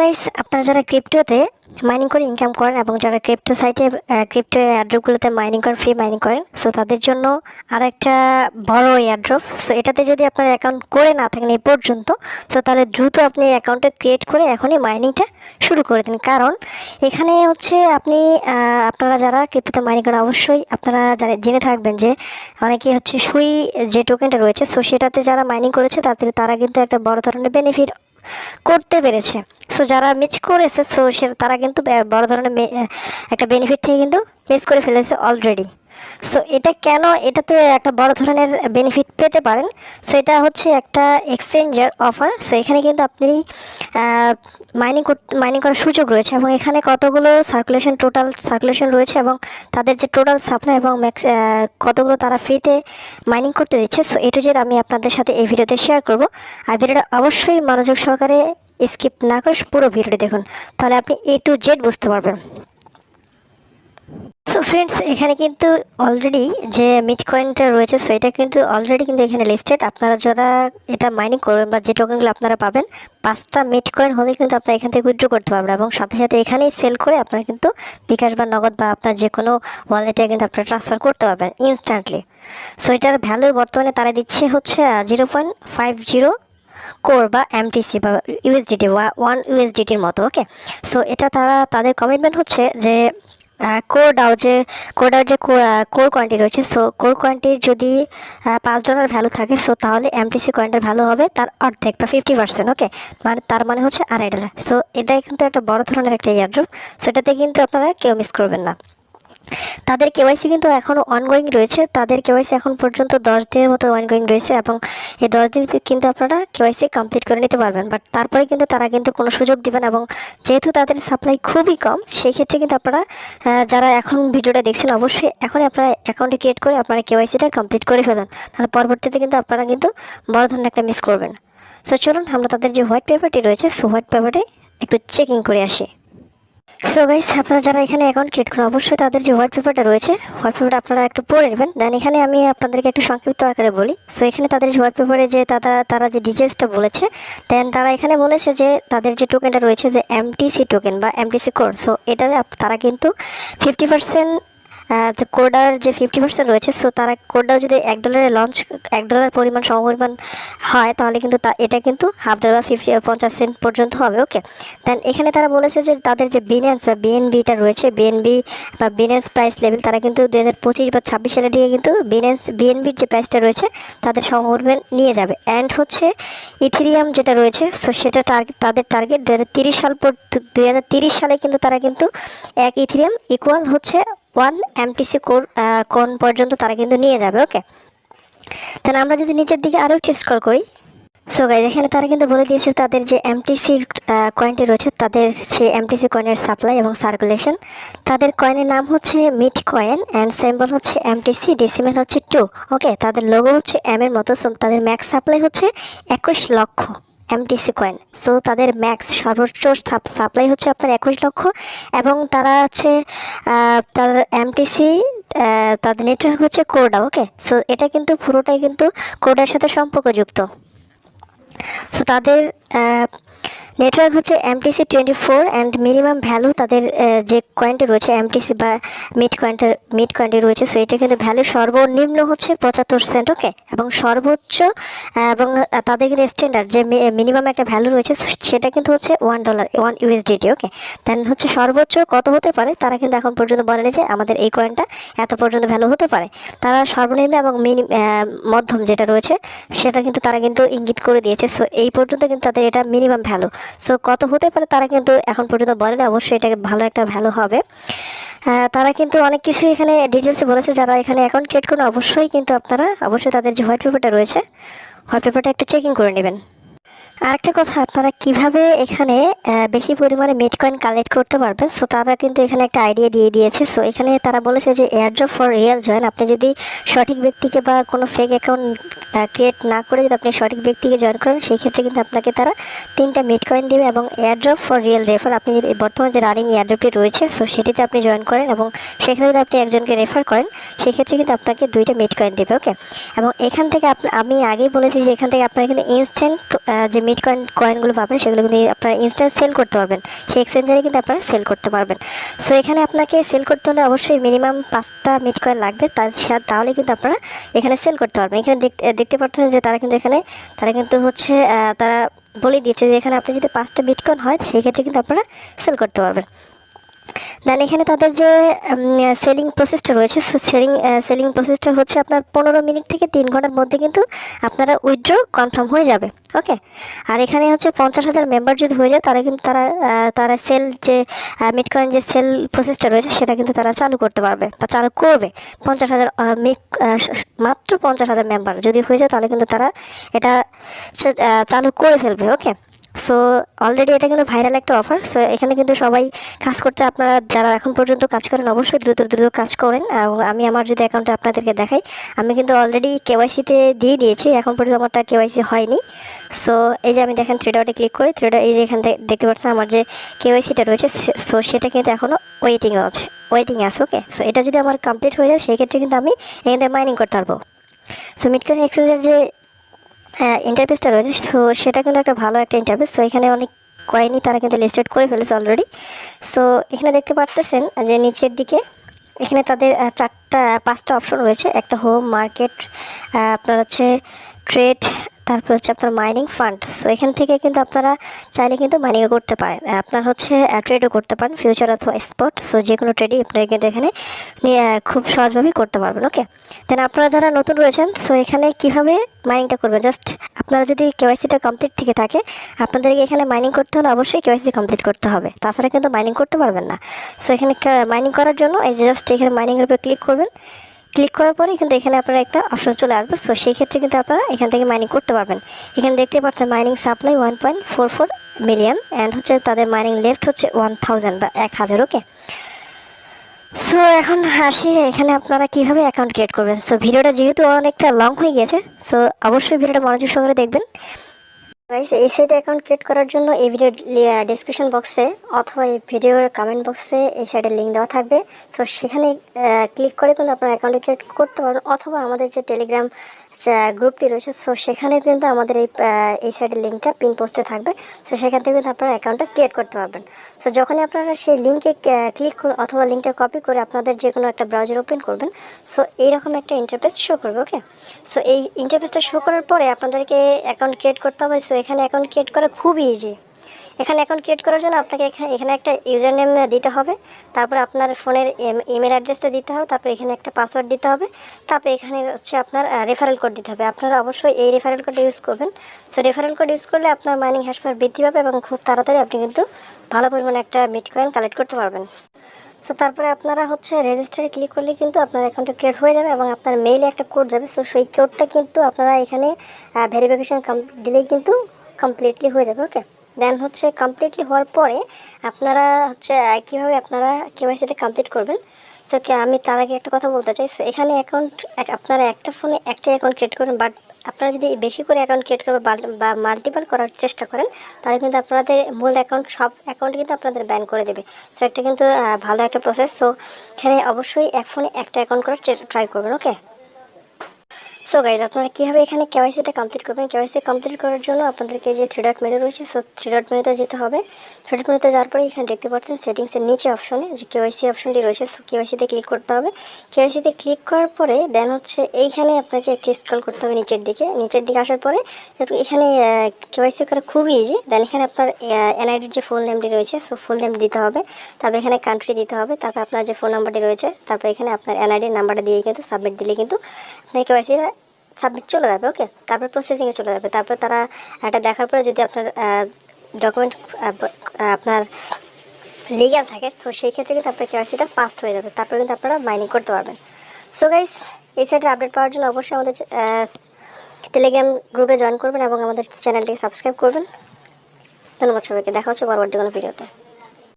Guys, আপনারা যারা ক্রিপ্টোতে mining করে ইনকাম করেন এবং যারা ক্রিপ্টো সাইটে ক্রিপ্টো এয়ারড্রপগুলোতে মাইনিং করেন, ফ্রি মাইনিং করেন, সো তাদের জন্য আর একটা বড় এয়ারড্রপ। সো এটাতে যদি আপনার অ্যাকাউন্ট করে না থাকেন এই পর্যন্ত, সো তাহলে দ্রুত আপনি অ্যাকাউন্টটা ক্রিয়েট করে এখনই মাইনিংটা শুরু করে দিন। কারণ এখানে হচ্ছে আপনি আপনারা যারা ক্রিপ্টোতে মাইনিং করেন অবশ্যই আপনারা জেনে থাকবেন যে অনেকে হচ্ছে সুই যে টোকেনটা রয়েছে, সো সেটাতে যারা মাইনিং করেছে তারা কিন্তু একটা বড় ধরনের বেনিফিট করতে পেরেছে। সো যারা মিস করেছে সো তারা কিন্তু বড় ধরনের একটা বেনিফিট থেকে কিন্তু মিস করে ফেলেছে অলরেডি। সো এটা কেন এটাতে একটা বড় ধরনের বেনিফিট পেতে পারেন, সো এটা হচ্ছে একটা এক্সচেঞ্জের অফার। সো এখানে কিন্তু আপনি মাইনিং করার সুযোগ রয়েছে এবং এখানে কতগুলো টোটাল সার্কুলেশন রয়েছে এবং তাদের যে টোটাল সাপ্লাই এবং কতগুলো তারা ফ্রিতে মাইনিং করতে দিচ্ছে। সো এটু যে আমি আপনাদের সাথে এই ভিডিওতে শেয়ার করব, আর ভিডিওটা অবশ্যই মনোযোগ সহকারে স্কিপ না করে পুরো ভিডিওটি দেখুন, তাহলে আপনি A to Z বুঝতে পারবেন। সো ফ্রেন্ডস, এখানে কিন্তু অলরেডি যে মিটকয়েনটা রয়েছে, সো এটা কিন্তু অলরেডি কিন্তু এখানে লিস্টেড। আপনারা যারা এটা মাইনিং করবেন বা যে টোকেনগুলো আপনারা পাবেন, 5টা মিটকয়েন হলে কিন্তু আপনারা এখান থেকে উইথড্র করতে পারবেন এবং সাথে সাথে এখানেই সেল করে আপনারা কিন্তু বিকাশ বা নগদ বা আপনার যে কোনো ওয়ালেটে কিন্তু আপনারা ট্রান্সফার করতে পারবেন ইনস্ট্যান্টলি। সো এটার ভ্যালু বর্তমানে তারা দিচ্ছে হচ্ছে 0.50 কোর বা এমটিসি বা ইউএসডিটি বা 1 ইউএসডিটির মতো। ওকে, সো এটা তাদের কমিটমেন্ট হচ্ছে যে কোর কয়েনটি রয়েছে, সো কোর কয়েনটির যদি $5 ভ্যালু থাকে, সো তাহলে এমটিসি কয়েনটার ভ্যালু হবে তার অর্ধেক বা 50%। ওকে, তার মানে হচ্ছে $2.5। সো এটা কিন্তু একটা বড় ধরনের একটা এয়ারড্রপ, সো এটাতে কিন্তু আপনারা কেউ মিস করবেন না। তাদের কেওয়াইসি কিন্তু এখনও অনগোয়িং রয়েছে, তাদের কেওয়াইসি এখন পর্যন্ত 10 দিনের মতো অনগোয়িং রয়েছে এবং এই 10 দিন কিন্তু আপনারা কেওয়াইসি কমপ্লিট করে নিতে পারবেন। বাট তারপরে কিন্তু তারা কিন্তু কোনো সুযোগ দিবেন এবং যেহেতু তাদের সাপ্লাই খুবই কম, সেই ক্ষেত্রে কিন্তু আপনারা যারা এখন ভিডিওটা দেখছেন অবশ্যই এখনই আপনারা অ্যাকাউন্টে ক্রিয়েট করে আপনারা কেওয়াইসিটা কমপ্লিট করে ফেলুন, তাহলে পরবর্তীতে কিন্তু আপনারা কিন্তু বড় ধরনের একটা মিস করবেন। সো চলুন আমরা তাদের যে হোয়াইট পেপারটি রয়েছে, সো হোয়াইট পেপারটি একটু চেকিং করে আসি। সো গাইস, আপনারা যারা এখানে অ্যাকাউন্ট ক্রিয়েট করেন অবশ্যই তাদের যে হোয়াইট পেপারটা রয়েছে, হোয়াইট পেপারটা আপনারা একটু পড়ে নেবেন। দেন এখানে আমি আপনাদেরকে একটু সংক্ষিপ্ত আকারে বলি। সো এখানে তাদের যে হোয়াইট পেপারে যে তারা যে ডিটেলসটা বলেছে, দেন তারা এখানে বলেছে যে তাদের যে টোকেনটা রয়েছে যে এমটিসি টোকেন বা এমটিসি কোড, সো এটা তারা কিন্তু 50% কোডার যে 50% রয়েছে, সো তারা কোডার যদি $1 লঞ্চ $1 পরিমাণ সমপরিমাণ হয় তাহলে কিন্তু এটা কিন্তু $1/2 50 সেন্ট পর্যন্ত হবে। ওকে, দেন এখানে তারা বলেছে যে তাদের যে বিনেন্স বা বিএনবিটা রয়েছে, বিএনবি বা বিনেন্স প্রাইস লেভেল, তারা কিন্তু 2025 বা 26 সালের দিকে কিন্তু বিএনবির যে প্রাইসটা রয়েছে তাদের সমপরিমাণ নিয়ে যাবে। অ্যান্ড হচ্ছে ইথেরিয়াম যেটা রয়েছে, সো সেটা তাদের টার্গেট 2030 সালে কিন্তু তারা কিন্তু 1 ইথেরিয়াম ইকুয়াল হচ্ছে 1 এমটিসি কোন পর্যন্ত তারা কিন্তু নিয়ে যাবে। ওকে, তাহলে আমরা যদি নিচের দিকে আরও একটু স্ক্রল করি, সো গাইজ এখানে তারা কিন্তু বলে দিয়েছে তাদের যে এমটিসি কয়েনটি রয়েছে, তাদের সেই এমটিসি কয়েনের সাপ্লাই এবং সার্কুলেশন। তাদের কয়েনের নাম হচ্ছে MeetCoin অ্যান্ড সিম্বল হচ্ছে এমটিসি, ডেসিমেল হচ্ছে 2। ওকে, তাদের লোগো হচ্ছে এম এর মতো। সো তাদের ম্যাক্স সাপ্লাই হচ্ছে 21 লক্ষ এমটিসি কয়েন। সো তাদের ম্যাক্স সর্বোচ্চ সাপ্লাই হচ্ছে আপনার 21 লক্ষ এবং তারা হচ্ছে তাদের এমটিসি তাদের নেটওয়ার্ক হচ্ছে কোডা। ওকে, সো এটা কিন্তু পুরোটাই কিন্তু কোডার সাথে সম্পর্কযুক্ত। সো তাদের নেটওয়ার্ক হচ্ছে এমটিসি 24 অ্যান্ড মিনিমাম ভ্যালু তাদের যে কয়েনটি রয়েছে এমটিসি বা মিট কয়েনটি রয়েছে, সো এটা কিন্তু ভ্যালু সর্বনিম্ন হচ্ছে 75 সেন্ট। ওকে, এবং সর্বোচ্চ এবং তাদের কিন্তু স্ট্যান্ডার্ড যে মিনিমাম একটা ভ্যালু রয়েছে সেটা কিন্তু হচ্ছে $1 1 ইউএসডিটি। ওকে, দেন হচ্ছে সর্বোচ্চ কত হতে পারে তারা কিন্তু এখন পর্যন্ত বলেনি যে আমাদের এই কয়েনটা এত পর্যন্ত ভ্যালু হতে পারে। তারা সর্বনিম্ন এবং মধ্যম যেটা রয়েছে সেটা কিন্তু তারা কিন্তু ইঙ্গিত করে দিয়েছে। সো এই পর্যন্ত কিন্তু তাদের এটা মিনিমাম ভ্যালু। সো কত হতে পারে তারা কিন্তু এখন পর্যন্ত বলে না, অবশ্যই এটা ভালো একটা ভ্যালু হবে। তারা কিন্তু অনেক কিছু এখানে ডিটেলসে বলেছে। যারা এখানে অ্যাকাউন্ট ক্রিয়েট করেন অবশ্যই কিন্তু আপনারা অবশ্যই তাদের যে হোয়াইট পেপারটা রয়েছে হোয়াইট পেপারটা একটু চেকিং করে নেবেন। আরেকটা কথা, আপনারা কিভাবে এখানে বেশি পরিমাণে মিটকয়েন কালেক্ট করতে পারবেন, সো তারা কিন্তু এখানে একটা আইডিয়া দিয়ে দিয়েছে। সো এখানে তারা বলেছে যে এয়ারড্রপ ফর রিয়েল জয়েন, আপনি যদি সঠিক ব্যক্তিকে বা কোনো ফেক অ্যাকাউন্ট ক্রিয়েট না করে যদি আপনি সঠিক ব্যক্তিকে জয়েন করেন সেই ক্ষেত্রে কিন্তু আপনাকে তারা 3টা মিটকয়েন দেবে এবং এয়ারড্রপ ফর রিয়েল রেফার, আপনি যদি বর্তমানে যে রানিং এয়ারড্রপটি রয়েছে সো সেটিতে আপনি জয়েন করেন এবং সেখানে যদি আপনি একজনকে রেফার করেন সেক্ষেত্রে কিন্তু আপনাকে 2টা মিটকয়েন দেবে। ওকে, এবং এখান থেকে আমি আগেই বলেছি যে এখান থেকে আপনারা কিন্তু ইনস্ট্যান্ট যে কয়েনগুলো পাবেন সেগুলো কিন্তু আপনারা ইনস্ট্যান্ট সেল করতে পারবেন, সেই এক্সচেঞ্জারে কিন্তু আপনারা সেল করতে পারবেন। সো এখানে আপনাকে সেল করতে হলে অবশ্যই মিনিমাম 5টা মিটকয়েন লাগবে, তাহলে কিন্তু আপনারা এখানে সেল করতে পারবেন। এখানে দেখতে পাচ্ছেন যে তারা কিন্তু হচ্ছে তারা বলে দিয়েছে যে এখানে আপনি যদি 5টা মিটকয়েন হয় সেই ক্ষেত্রে কিন্তু আপনারা সেল করতে পারবেন। দেন এখানে তাদের যে সেলিং প্রসেসটা রয়েছে, সো সেলিং প্রসেসটা হচ্ছে আপনার 15 মিনিট থেকে 3 ঘন্টার মধ্যে কিন্তু আপনারা উইথড্র কনফার্ম হয়ে যাবে। ওকে, আর এখানে হচ্ছে 50,000 মেম্বার যদি হয়ে যায় তারা কিন্তু তারা সেল যে মিটকয়েন যে সেল প্রসেসটা রয়েছে সেটা কিন্তু তারা চালু করতে পারবে বা চালু করবে। 50,000 মাত্র 50,000 মেম্বার যদি হয়ে যায় তাহলে কিন্তু তারা এটা চালু করে ফেলবে। ওকে, সো অলরেডি এটা কিন্তু ভাইরাল একটা অফার। সো এখানে কিন্তু সবাই কাজ করতে, আপনারা যারা এখন পর্যন্ত কাজ করেন অবশ্যই দ্রুত কাজ করেন। আমি আমার যদি অ্যাকাউন্টে আপনাদেরকে দেখাই, আমি কিন্তু অলরেডি কেওয়াইসিতে দিয়ে দিয়েছি, এখন পর্যন্ত আমারটা কেওয়াইসি হয়নি। সো এই যে আমি দেখেন 3 ডটে ক্লিক করি, 3 ডট এই যে এখান থেকে দেখতে পাচ্ছেন আমার যে কেওয়াইসিটা রয়েছে, সো সেটা কিন্তু এখনও ওয়েটিং আছে। ওকে, সো এটা যদি আমার কমপ্লিট হয়ে যায় সেক্ষেত্রে কিন্তু আমি এখান থেকে মাইনিং করতে পারবো। সো মিটকয়েন এক্সচেঞ্জের যে ইন্টারফেসটা রয়েছে, সো সেটা কিন্তু একটা ভালো একটা ইন্টারফেস। সো এখানে অনেক কয়েনই তারা কিন্তু লিস্টেড করে ফেলেছে অলরেডি। সো এখানে দেখতে পারতেছেন যে নিচের দিকে এখানে তাদের 5টা অপশন রয়েছে। একটা হোম, মার্কেট, আপনার হচ্ছে ট্রেড, তারপর হচ্ছে আপনার মাইনিং ফান্ড। সো এখান থেকে কিন্তু আপনারা চাইলে কিন্তু মাইনিংও করতে পারেন, আপনার হচ্ছে ট্রেডও করতে পারেন, ফিউচার অথবা স্পট। সো যে কোনো ট্রেডই আপনারা কিন্তু এখানে খুব সহজভাবেই করতে পারবেন। ওকে, দেন আপনারা যারা নতুন রয়েছেন, সো এখানে কীভাবে মাইনিংটা করবেন, জাস্ট আপনারা যদি কেওয়াইসিটা কমপ্লিট থেকে থাকে আপনাদেরকে এখানে মাইনিং করতে হলে অবশ্যই কেওয়াইসি কমপ্লিট করতে হবে, তাছাড়া কিন্তু মাইনিং করতে পারবেন না। সো এখানে মাইনিং করার জন্য এই যে জাস্ট এখানে মাইনিংয়ের উপর ক্লিক করবেন। ক্লিক করার পরে কিন্তু এখানে আপনারা একটা অপশন চলে আসবে। সো সেই ক্ষেত্রে কিন্তু আপনারা এখান থেকে মাইনিং করতে পারবেন। এখানে দেখতে পাচ্ছেন মাইনিং সাপ্লাই 1.44 মিলিয়ন অ্যান্ড হচ্ছে তাদের মাইনিং লেফট হচ্ছে 1000 বা 1000। ওকে, সো এখন আসি এখানে আপনারা কীভাবে অ্যাকাউন্ট ক্রিয়েট করবেন। সো ভিডিওটা যেহেতু অনেকটা লং হয়ে গেছে, সো অবশ্যই ভিডিওটা মনোযোগ সহকারে দেখবেন। এই সাইডে অ্যাকাউন্ট ক্রিয়েট করার জন্য এই ভিডিওর ডিসক্রিপশন বক্সে অথবা এই ভিডিওর কমেন্ট বক্সে এই সাইডে লিঙ্ক দেওয়া থাকবে। সো সেখানে ক্লিক করে কিন্তু আপনার অ্যাকাউন্ট ক্রিয়েট করতে পারবেন, অথবা আমাদের যে টেলিগ্রাম গ্রুপটি রয়েছে, সো সেখানে কিন্তু আমাদের এই সাইডের লিঙ্কটা পিন পোস্টে থাকবে। সো সেখান থেকে কিন্তু আপনারা অ্যাকাউন্টটা ক্রিয়েট করতে পারবেন। সো যখনই আপনারা সেই লিঙ্কে ক্লিক করুন অথবা লিঙ্কটা কপি করে আপনাদের যে কোনো একটা ব্রাউজার ওপেন করবেন, সো এইরকম একটা ইন্টারফেস শো করবে। ওকে, সো এই ইন্টারফেসটা শো করার পরে আপনাদেরকে অ্যাকাউন্ট ক্রিয়েট করতে হবে। সো এখানে অ্যাকাউন্ট ক্রিয়েট করা খুব ইজি। এখানে অ্যাকাউন্ট ক্রিয়েট করার জন্য আপনাকে এখানে একটা ইউজার নেম দিতে হবে, তারপরে আপনার ফোনের ইমেল অ্যাড্রেসটা দিতে হবে, তারপরে এখানে একটা পাসওয়ার্ড দিতে হবে, তারপরে এখানে হচ্ছে আপনার রেফারেল কোড দিতে হবে। আপনারা অবশ্যই এই রেফারেল কোড ইউজ করবেন। সো রেফারেল কোড ইউজ করলে আপনার মাইনিং হ্যাশ পাওয়ার বৃদ্ধি পাবে এবং খুব তাড়াতাড়ি আপনি কিন্তু ভালো পরিমাণে একটা মিটকয়েন কালেক্ট করতে পারবেন। সো তারপরে আপনারা হচ্ছে রেজিস্টারে ক্লিক করলে কিন্তু আপনার অ্যাকাউন্টটা ক্রিয়েট হয়ে যাবে এবং আপনার মেইলে একটা কোড যাবে। সো সেই কোডটা কিন্তু আপনারা এখানে ভেরিফিকেশান দিলেই কিন্তু কমপ্লিটলি হয়ে যাবে। ওকে, দেন হচ্ছে কমপ্লিটলি হওয়ার পরে আপনারা হচ্ছে কীভাবে আপনারা কেওয়াইসিটা কমপ্লিট করবেন। সো আমি তার আগে একটা কথা বলতে চাই। সো এখানে আপনারা একটা ফোনে একটা অ্যাকাউন্ট ক্রিয়েট করবেন, বাট আপনারা যদি বেশি করে অ্যাকাউন্ট ক্রিয়েট করবেন বা মাল্টিপল করার চেষ্টা করেন তাহলে কিন্তু আপনাদের মূল সব অ্যাকাউন্ট কিন্তু আপনাদের ব্যান করে দেবে। সো একটা কিন্তু ভালো একটা প্রসেস। সো এখানে অবশ্যই এক ফোনে একটা অ্যাকাউন্ট করার ট্রাই করবেন। ওকে, সো গাইজ আপনারা কীভাবে এখানে কেওয়াইসিটা কমপ্লিট করবেন, কেওয়াইসি কমপ্লিট করার জন্য আপনাদেরকে যে 3 ডট মেনু রয়েছে, সো 3 ডট মেনুতে যেতে হবে। 3 ডট মেনুতে যাওয়ার পরে এখানে দেখতে পাচ্ছেন সেটিংসের নিচে অপশনে যে কেওয়াইসি অপশনটি রয়েছে, সো কেওয়াইসিতে ক্লিক করতে হবে। কেওয়াইসিতে ক্লিক করার পরে দেন হচ্ছে এইখানে আপনাকে একটু স্ক্রল করতে হবে নিচের দিকে আসার পরে এখানে কেওয়াইসি করা খুবই ইজি। দেন এখানে আপনার এনআইডির যে ফুল নেমটি রয়েছে, সো ফুল নেম দিতে হবে, তারপর এখানে কান্ট্রি দিতে হবে, তারপর আপনার যে ফোন নাম্বারটি রয়েছে, তারপর এখানে আপনার এনআইডির নাম্বারটা দিয়ে কিন্তু সাবমিট দিলে কিন্তু আপনার কেওয়াইসিটা সাবমিট চলে যাবে। ওকে, তারপর প্রসেসিংয়ে চলে যাবে। তারপর তারা এটা দেখার পরে যদি আপনার ডকুমেন্ট আপনার লিগ্যাল থাকে, সো সেই ক্ষেত্রে কিন্তু আপনার কেওয়াইসিটা পাস্ট হয়ে যাবে, তারপর কিন্তু আপনারা মাইনিং করতে পারবেন। সো গাইস, এই সাইডে আপডেট পাওয়ার জন্য অবশ্যই আমাদের টেলিগ্রাম গ্রুপে জয়েন করবেন এবং আমাদের চ্যানেলটিকে সাবস্ক্রাইব করবেন। ধন্যবাদ সবাইকে, দেখা হচ্ছে পরবর্তী কোনো ভিডিওতে।